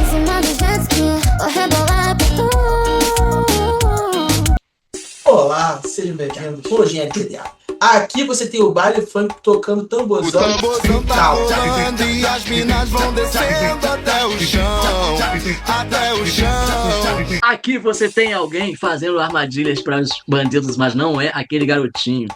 cima do jet ski, vou rebolar pra tu. Olá, sejam bem-vindos ao GNTDA. Aqui você tem o baile funk tocando tamborzão. O tamborzão tá rolando e as minas vão descendo até o chão, até o chão. Aqui você tem alguém fazendo armadilhas para os bandidos, mas não é aquele garotinho.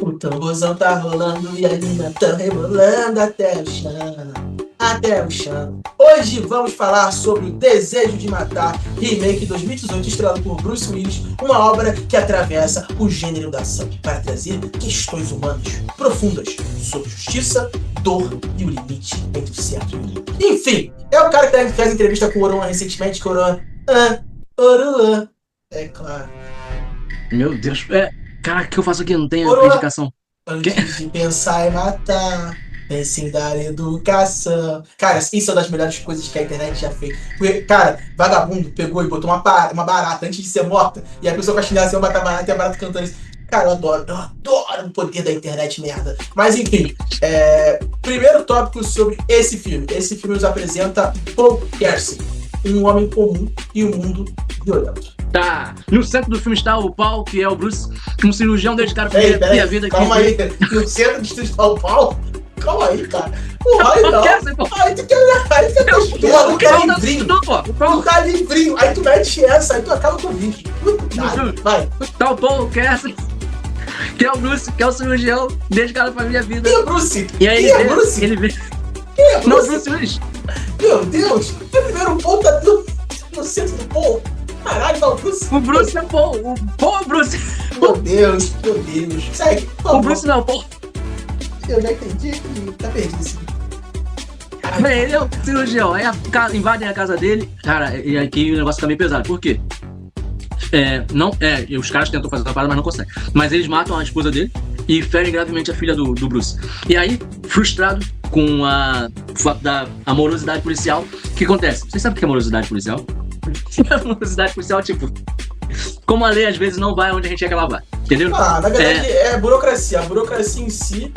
O tamborzão tá rolando e as minas tão rebolando até o chão, até o chão. Hoje vamos falar sobre o Desejo de Matar, remake 2018, estrelado por Bruce Willis, uma obra que atravessa o gênero da ação para trazer questões humanas profundas sobre justiça, dor e o limite entre o certo e o errado. Enfim, é o cara que fez entrevista com o Oruan recentemente, que o Oruan... Oruan, é claro. Meu Deus, cara, o que eu faço aqui? Não tem Oruan. indicação. Antes de pensar em matar, pense em dar educação. Cara, isso é uma das melhores coisas que a internet já fez. Porque, cara, vagabundo pegou e botou uma barata antes de ser morta, e a pessoa com a chinela assim, vai matar a barata e a barata cantando isso. Cara, eu adoro o poder da internet, merda. Mas enfim, primeiro tópico sobre esse filme. Esse filme nos apresenta Paul Kersey, um homem comum e um mundo violento. Tá, no centro do filme está o Paul, que é o Bruce, um cirurgião dedicado pra minha vida aqui. Calma aí, cara. No centro do estúdio está o Paul? Calma aí, cara. Porra, aí não. Aí tu quer livrinho. Tu tá livrinho. Aí tu mete essa, aí tu acaba com o vídeo. Vai. Tá o Paul Kersey, que é o Bruce, que é o cirurgião dedicado pra minha vida. Quem é Bruce? E aí Quem é Bruce? Ele vê. Quem é Bruce? Não, Bruce Willis. Meu Deus. O primeiro Paul tá no centro do Paul. Caralho, tá o Bruce. O Bruce é o Paul. O Paul é o Bruce. Meu Deus. Segue. O Bruce não é o Paul. Eu já entendi que tá perdido esse vídeo. Bem, ele é o cirurgião. Aí invadem a casa dele. Cara, e aqui o negócio fica meio pesado. Por quê? Os caras tentam fazer a parada, mas não conseguem. Mas eles matam a esposa dele e ferem gravemente a filha do Bruce. E aí, frustrado com da amorosidade policial, o que acontece? Vocês sabem o que é amorosidade policial? Amorosidade policial, tipo, como a lei às vezes não vai onde a gente quer que ela vá, entendeu? Na verdade é burocracia. A burocracia em si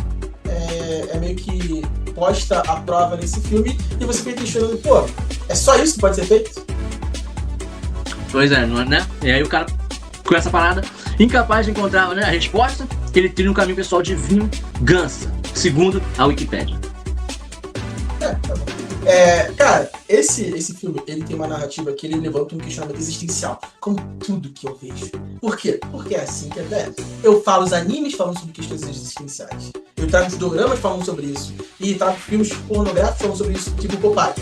é meio que posta à prova nesse filme e você fica questionando, pô, é só isso que pode ser feito? Pois é, não é, né? E aí o cara, com essa parada, incapaz de encontrar, né, a resposta, ele trilha um caminho pessoal de vingança, segundo a Wikipédia. Tá bom. Cara, esse filme, ele tem uma narrativa que ele levanta um questionamento existencial, como tudo que eu vejo. Por quê? Porque é assim que é velho. Eu falo os animes falando sobre questões existenciais. Eu trago os doramas falando sobre isso. E trago filmes pornográficos falando sobre isso, tipo Popeye.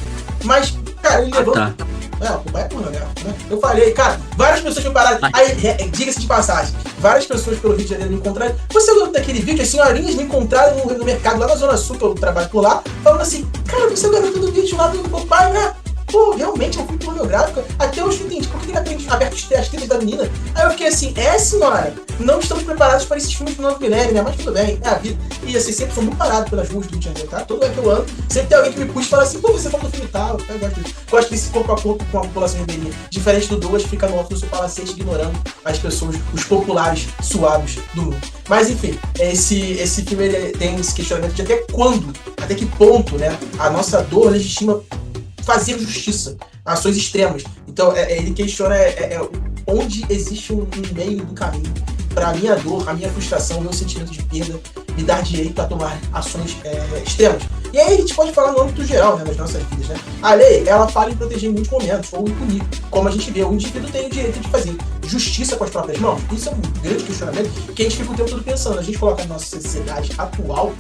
Mas, cara, ele levanta... o Popeye é pornográfico, né? Eu falei, cara, várias pessoas me pararam. Aí, diga-se de passagem, várias pessoas pelo Rio de Janeiro me encontraram. Você lembra daquele vídeo? As senhorinhas me encontraram no mercado lá na Zona Sul, que eu trabalho por lá, falando assim, cara, você é o garoto do vídeo lá do Popeye, né? Pô, realmente é um filme pornográfico. Até hoje eu não entendi por que ele aprende aberto as tetas da menina. Aí eu fiquei assim, senhora, não estamos preparados para esses filmes do novo milênio, né? Mas tudo bem, é a vida. E assim, sempre sou muito parado pelas ruas do Rio de Janeiro, tá? Todo lugar que eu ando, sempre tem alguém que me puxa e fala assim, pô, você falou do filme tal, eu gosto disso. Gosto desse corpo a corpo com a população ribeirinha. Diferente do Douglas, fica no alto do seu palacete ignorando as pessoas, os populares suaves do mundo. Mas enfim, esse filme ele tem esse questionamento de até quando, até que ponto, né, a nossa dor legitima fazer justiça, ações extremas. Então ele questiona onde existe um meio do caminho para a minha dor, a minha frustração, o meu sentimento de perda me dar direito a tomar ações extremas. E aí a gente pode falar no âmbito geral, né, das nossas vidas, né? A lei, ela fala em proteger em muitos momentos, ou em punir. Como a gente vê, o indivíduo tem o direito de fazer justiça com as próprias mãos. Isso é um grande questionamento que a gente fica o tempo todo pensando. A gente coloca na nossa sociedade atual,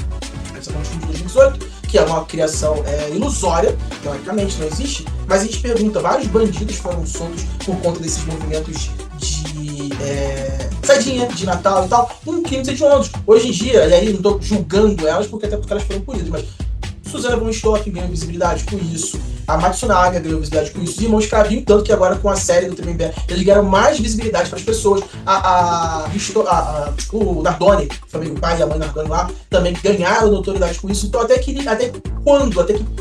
essa constituição de 2018, que é uma criação ilusória, teoricamente não existe, mas a gente pergunta, vários bandidos foram soltos por conta desses movimentos de saidinha, de Natal e tal, com crimes hediondos. Hoje em dia, e aí não estou julgando elas, porque elas foram punidas, mas Suzana von Stock ganhou visibilidade com isso, a Matsunaga ganhou visibilidade com isso, os irmãos Cravinho, tanto que agora com a série do Tremembé, eles ganharam mais visibilidade para as pessoas. O Nardone, o pai e a mãe Nardone lá, também ganharam notoriedade com isso. Então até que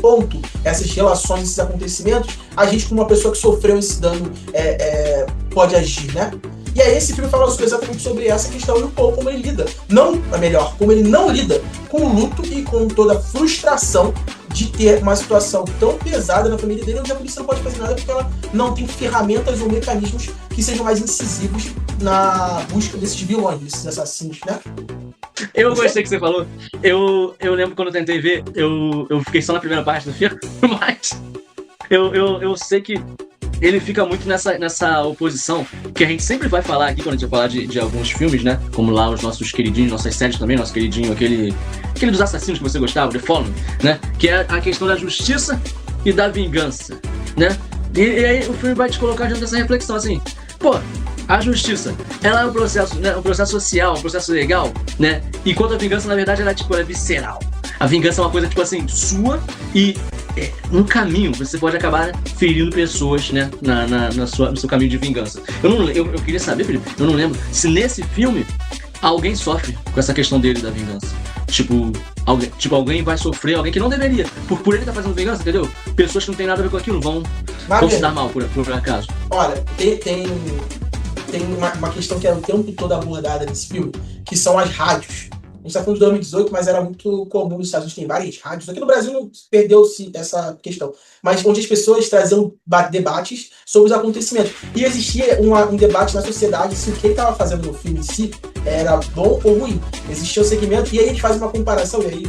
ponto essas relações, esses acontecimentos, a gente como uma pessoa que sofreu esse dano pode agir, né? E aí esse filme fala exatamente sobre essa questão e o Paul como ele lida, como ele não lida com o luto e com toda a frustração de ter uma situação tão pesada na família dele, onde a polícia não pode fazer nada porque ela não tem ferramentas ou mecanismos que sejam mais incisivos na busca desses vilões, desses assassinos, né? Eu gostei que você falou. Eu lembro quando eu tentei ver, eu fiquei só na primeira parte do filme, mas eu sei que ele fica muito nessa oposição, que a gente sempre vai falar aqui quando a gente vai falar de alguns filmes, né? Como lá os nossos queridinhos, nossas séries também, nosso queridinho, aquele dos assassinos que você gostava, The Fallen, né? Que é a questão da justiça e da vingança, né? E aí o filme vai te colocar diante dessa reflexão, assim, pô, a justiça, ela é um processo, né, um processo social, um processo legal, né? Enquanto a vingança, na verdade, ela é visceral. A vingança é uma coisa, tipo assim, sua e no caminho você pode acabar ferindo pessoas, né? No seu caminho de vingança. Eu queria saber, Felipe, eu não lembro se nesse filme alguém sofre com essa questão dele da vingança. Tipo, alguém vai sofrer, alguém que não deveria. Por ele estar fazendo vingança, entendeu? Pessoas que não tem nada a ver com aquilo vão se dar mal por acaso. Olha, tem uma questão que é o tempo todo abordada nesse filme, que são as rádios. A gente está falando de 2018, mas era muito comum nos Estados Unidos, tem várias rádios. Aqui no Brasil perdeu-se essa questão. Mas onde as pessoas traziam debates sobre os acontecimentos. E existia um debate na sociedade se o que ele estava fazendo no filme em si era bom ou ruim. Existia um segmento, e aí a gente faz uma comparação, e aí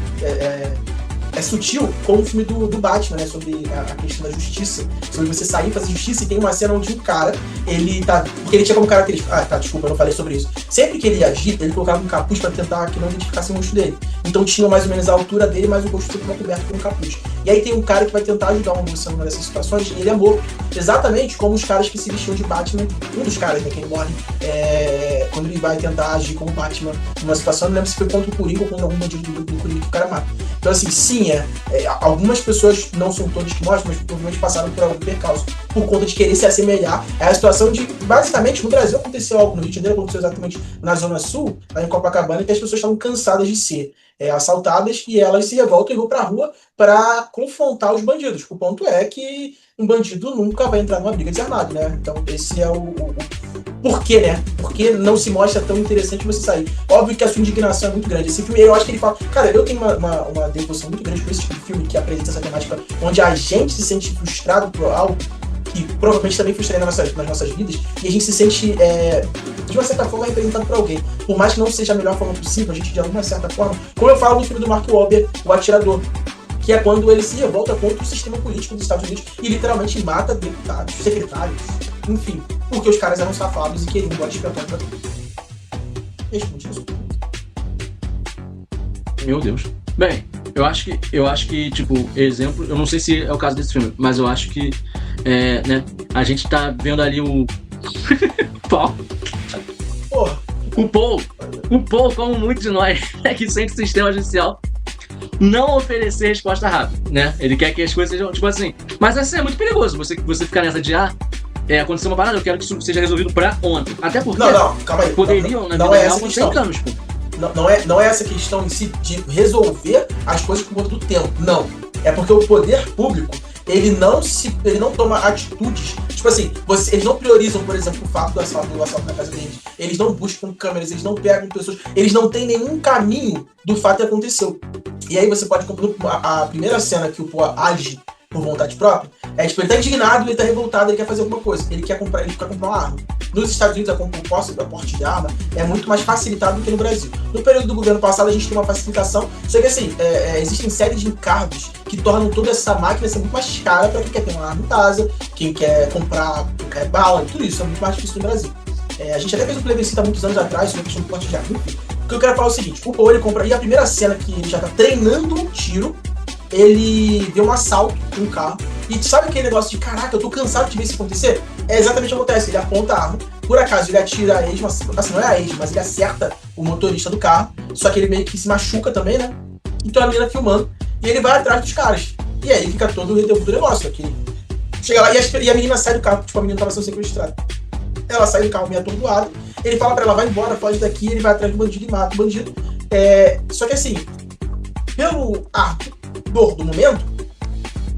é sutil, com o filme do Batman, né? Sobre a questão da justiça. Sobre você sair e fazer justiça, e tem uma cena onde o cara, ele tá... Porque ele tinha como característica... desculpa, eu não falei sobre isso. Sempre que ele ia agir, ele colocava um capuz pra tentar que não identificasse o rosto dele. Então tinha mais ou menos a altura dele, mas o rosto sempre coberto por um capuz. E aí tem um cara que vai tentar ajudar uma moça numa dessas situações, e ele é morto. Exatamente como os caras que se vestiam de Batman. Um dos caras, né, que ele morre, quando ele vai tentar agir como Batman numa situação, não lembro se foi contra o Coringa ou contra algum bandido do Coringa que o cara mata. Então assim, sim, algumas pessoas, não são todas que mostram, mas provavelmente passaram por algum percalço por conta de querer se assemelhar. É a situação de, basicamente, no Brasil aconteceu algo, no Rio de Janeiro aconteceu exatamente na Zona Sul, lá em Copacabana, que as pessoas estavam cansadas de ser assaltadas, e elas se revoltam e vão pra rua para confrontar os bandidos. O ponto é que um bandido nunca vai entrar numa briga desarmado, né? Então esse é o porquê, né? Porque não se mostra tão interessante você sair. Óbvio que a sua indignação é muito grande. Esse filme, eu acho que ele fala... Cara, eu tenho uma devoção muito grande por esse tipo de filme que apresenta essa temática onde a gente se sente frustrado por algo que provavelmente também frustraria nas nossas vidas, e a gente se sente, de uma certa forma, representado por alguém. Por mais que não seja a melhor forma possível, a gente, de alguma certa forma... Como eu falo no filme do Mark Wahlberg, O Atirador, que é quando ele se revolta contra o sistema político dos Estados Unidos e literalmente mata deputados, secretários, enfim, porque os caras eram safados e queriam um bode expiatório pra tudo. Responde isso. Meu Deus. Bem, eu acho que, tipo, exemplo, eu não sei se é o caso desse filme, mas eu acho que, né, a gente tá vendo ali o Paul. Porra. O Paul, como muitos de nós, que sente o sistema judicial não oferecer resposta rápida, né? Ele quer que as coisas sejam, tipo assim, mas assim, é muito perigoso você ficar nessa de, aconteceu uma parada, eu quero que isso seja resolvido pra ontem. Até porque não, calma aí. Poderiam, na vida real, acontecer em anos, pô. Não é essa questão em si de resolver as coisas por conta do tempo. Não. É porque o poder público, ele não toma atitudes. Tipo assim, eles não priorizam, por exemplo, o fato do assalto na casa deles. Eles não buscam câmeras, eles não pegam pessoas. Eles não têm nenhum caminho do fato que aconteceu. E aí você pode... A primeira cena que o Poe age por vontade própria, tipo, ele tá indignado, ele tá revoltado, ele quer fazer alguma coisa. Ele quer comprar uma arma. Nos Estados Unidos, a porte de arma é muito mais facilitado do que no Brasil. No período do governo passado, a gente tem uma facilitação, só que assim, existem séries de encargos que tornam toda essa máquina ser muito mais cara para quem quer ter uma arma em casa, quem quer comprar bala, tudo isso é muito mais difícil no Brasil. A gente até fez um plebiscito há muitos anos atrás sobre a questão do porte de arma. Enfim, o que eu quero falar é o seguinte, o Poe, ele compra, e a primeira cena que ele já tá treinando um tiro, ele vê um assalto em um carro, e sabe aquele negócio de, caraca, eu tô cansado de ver isso acontecer? É exatamente o que acontece, ele aponta a arma, por acaso ele atira a esma, assim, não é a esma, mas ele acerta o motorista do carro, só que ele meio que se machuca também, né? Então a menina filmando, e ele vai atrás dos caras, e aí fica todo o redevo do negócio, aqui. Chega lá, e a menina sai do carro, tipo, a menina tava sendo sequestrada. Ela sai do carro meio atordoada, ele fala pra ela, vai embora, foge daqui, ele vai atrás do bandido e mata o bandido. Só que assim, pelo ardor do momento,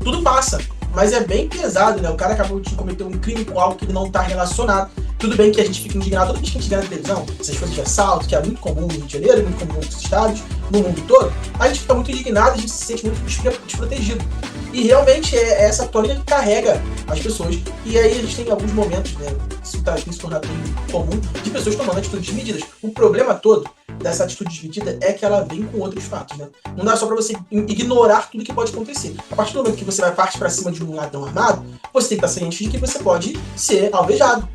tudo passa, mas é bem pesado, né? O cara acabou de cometer um crime com algo que ele não tá relacionado. Tudo bem que a gente fica indignado toda vez que a gente vê na televisão, essas coisas de assalto, que é muito comum no Rio de Janeiro, muito comum em outros estados, no mundo todo, a gente fica muito indignado, a gente se sente muito desprotegido. E realmente é essa tônica que carrega as pessoas. E aí a gente tem alguns momentos, né, isso tem se tornado comum, de pessoas tomando atitudes desmedidas. O problema todo dessa atitude desmedida é que ela vem com outros fatos, né? Não dá só pra você ignorar tudo que pode acontecer. A partir do momento que você vai partir pra cima de um ladrão armado, você tem que estar ciente de que você pode ser alvejado.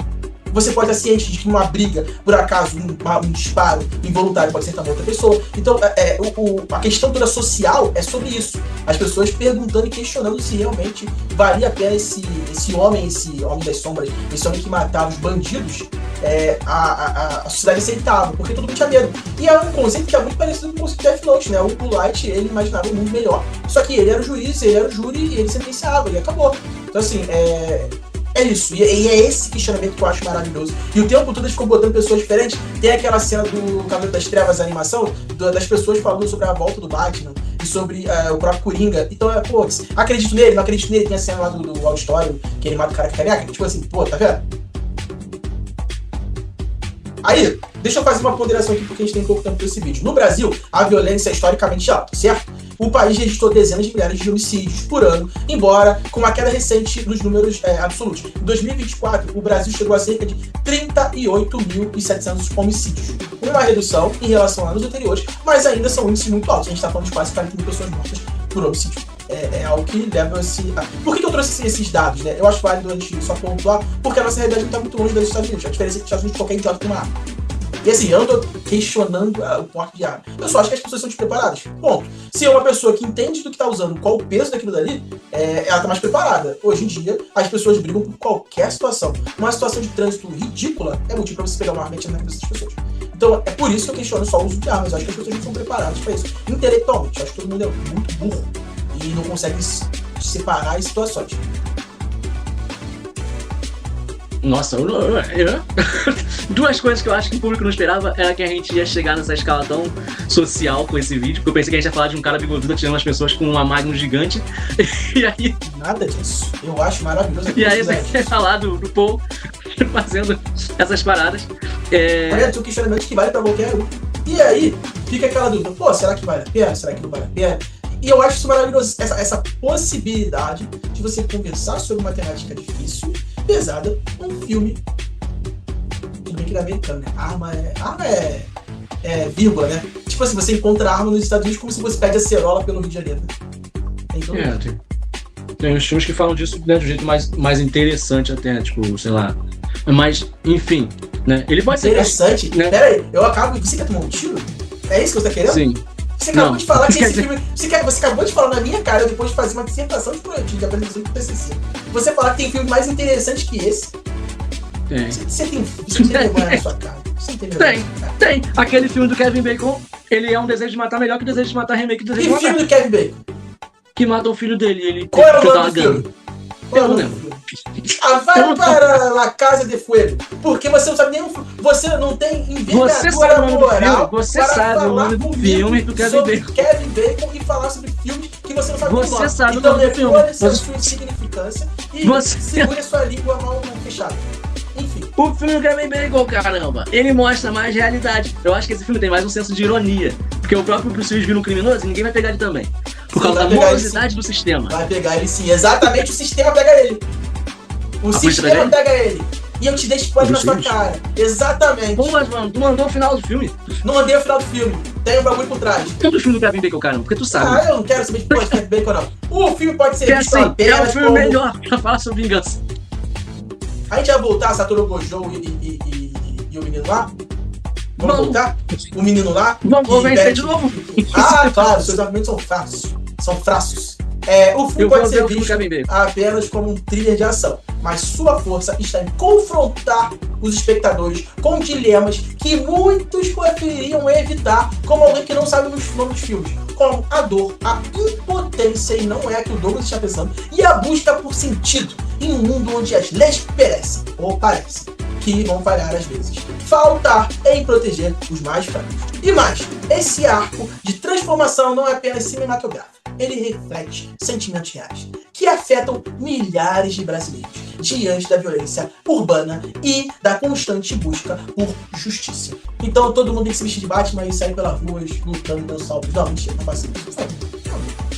Você pode estar ciente de que numa briga, por acaso, um disparo involuntário pode ser também outra pessoa. Então, a questão toda social é sobre isso. As pessoas perguntando e questionando se realmente valia a pena esse homem das sombras, esse homem que matava os bandidos, a sociedade aceitava, porque todo mundo tinha medo. E é um conceito que é muito parecido com o conceito de Death Note, né? O Light, ele imaginava um mundo melhor, só que ele era o juiz, ele era o júri, e ele sentenciava, e acabou. Então, assim, é isso, e é esse questionamento que eu acho maravilhoso. E o tempo todo eles ficam botando pessoas diferentes. Tem aquela cena do Cavaleiro das Trevas, a animação, das pessoas falando sobre a volta do Batman e sobre o próprio Coringa. Então, pô, acredito nele, não acredito nele. Tem a cena lá do auditório, que ele mata o cara que careca. Tipo assim, pô, tá vendo? Aí, deixa eu fazer uma ponderação aqui, porque a gente tem pouco tempo para esse vídeo. No Brasil, a violência é historicamente alta, certo? O país registrou dezenas de milhares de homicídios por ano, embora com uma queda recente nos números absolutos. Em 2024, o Brasil chegou a cerca de 38.700 homicídios. Uma redução em relação a anos anteriores, mas ainda são índices muito altos. A gente está falando de quase 40 mil pessoas mortas por homicídio. É algo que leva Por que eu trouxe esses dados, né? Eu acho válido a gente só pontuar, porque a nossa realidade não está muito longe dos Estados Unidos. A diferença é que os Estados Unidos qualquer idiota tem uma arma. E assim, eu não tô questionando o porte de arma. Eu só acho que as pessoas são despreparadas. Ponto. Se é uma pessoa que entende do que tá usando, qual o peso daquilo dali, ela tá mais preparada. Hoje em dia, as pessoas brigam por qualquer situação. Uma situação de trânsito ridícula é motivo pra você pegar uma arma e atirar na cabeça das pessoas. Então, é por isso que eu questiono só o uso de armas. Eu acho que as pessoas não são preparadas pra isso. Intelectualmente, eu acho que todo mundo é muito burro e não consegue separar as situações. Nossa, duas coisas que eu acho que o público não esperava era que a gente ia chegar nessa escala tão social com esse vídeo, porque eu pensei que a gente ia falar de um cara bigodudo atirando as pessoas com uma Magnum gigante, e aí... Nada disso. Eu acho maravilhoso. E aí você quer falar do Paul fazendo essas paradas. Olha, tu questionamento que vale pra qualquer um. E aí, fica aquela dúvida, pô, será que vale a pena? Será que não vale a pena? E eu acho isso maravilhoso, essa possibilidade de você conversar sobre uma temática difícil, pesada, um filme. Tudo bem que ele é americano, né? Arma é vírgula, né? Tipo assim, você encontra arma nos Estados Unidos como se você pede acerola pelo Rio de Janeiro. Então, tem uns filmes que falam disso, né, de um jeito mais interessante até, tipo, sei lá. Mas, enfim, né? Ele pode ser interessante? Né? Pera aí, você quer tomar um tiro? É isso que você tá querendo? Sim. Você acabou de falar que esse filme. Você acabou de falar na minha cara depois de fazer uma dissertação de apresentação de TCC. Você falar que tem filme mais interessante que esse. Tem. Você tem vergonha na sua cara. Você tem vergonha. Tem. Aquele filme do Kevin Bacon, ele é um desejo de matar melhor que o desejo de matar remake do desejo de matar. Que filme do Kevin Bacon? Que mata o filho dele. Ele Qual é o nome do filme? Eu não lembro. Vai para La Casa de Fuego. Porque você não sabe nem você não tem envergadura moral. Você sabe o nome do filme do Kevin Bacon. Kevin Bacon e falar sobre filmes que você não sabe nem o nome. Você sabe o então nome do filme. Então sua insignificância e segure sua língua mal fechada. Enfim. O filme do Kevin Bacon, caramba, ele mostra mais realidade. Eu acho que esse filme tem mais um senso de ironia. Porque o próprio Bruce Willis vira um criminoso e ninguém vai pegar ele também. Por causa da morosidade do sistema. Vai pegar ele sim. Exatamente, o sistema pega ele. O sistema pega ele. E eu te dei spoiler na sua cara. Exatamente. Pô, mas mano, tu mandou o final do filme. Não mandei o final do filme. Tem um bagulho por trás. Tem do filme do Kevin Bacon, caramba, porque tu sabe. Eu não quero saber de porra de Kevin Bacon, não. O filme pode ser visto apenas é um filme melhor pra falar sobre vingança. A gente vai voltar, Satoru Gojo e o menino lá? Vamos voltar? O menino lá? Vamos vencer de novo. Claro, seus argumentos são frascos. O filme pode ser visto apenas como um thriller de ação, mas sua força está em confrontar os espectadores com dilemas que muitos prefeririam evitar, como alguém que não sabe os nomes dos filmes, como a dor, a impotência, e não é a que o Douglas está pensando, e a busca por sentido em um mundo onde as leis perecem, ou parecem, que vão falhar às vezes. Faltar em proteger os mais fracos. E mais, esse arco de transformação não é apenas cinematográfico. Ele reflete sentimentos reais que afetam milhares de brasileiros. diante da violência urbana e da constante busca por justiça. Então todo mundo tem que se vestir de Batman e sair pelas ruas lutando pelos salvos. Não, mentira, não faça isso.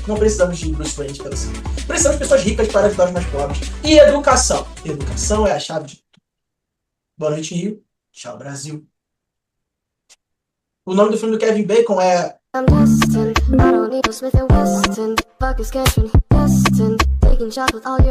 Não precisamos de Bruce Wayne pela cima. Precisamos de pessoas ricas para ajudar os mais pobres. E educação. Educação é a chave de tudo. Boa noite, Rio. Tchau, Brasil. O nome do filme do Kevin Bacon é I'm destined, I don't need no Smith and Wesson. Fuck is catching, destined. Taking shots with all your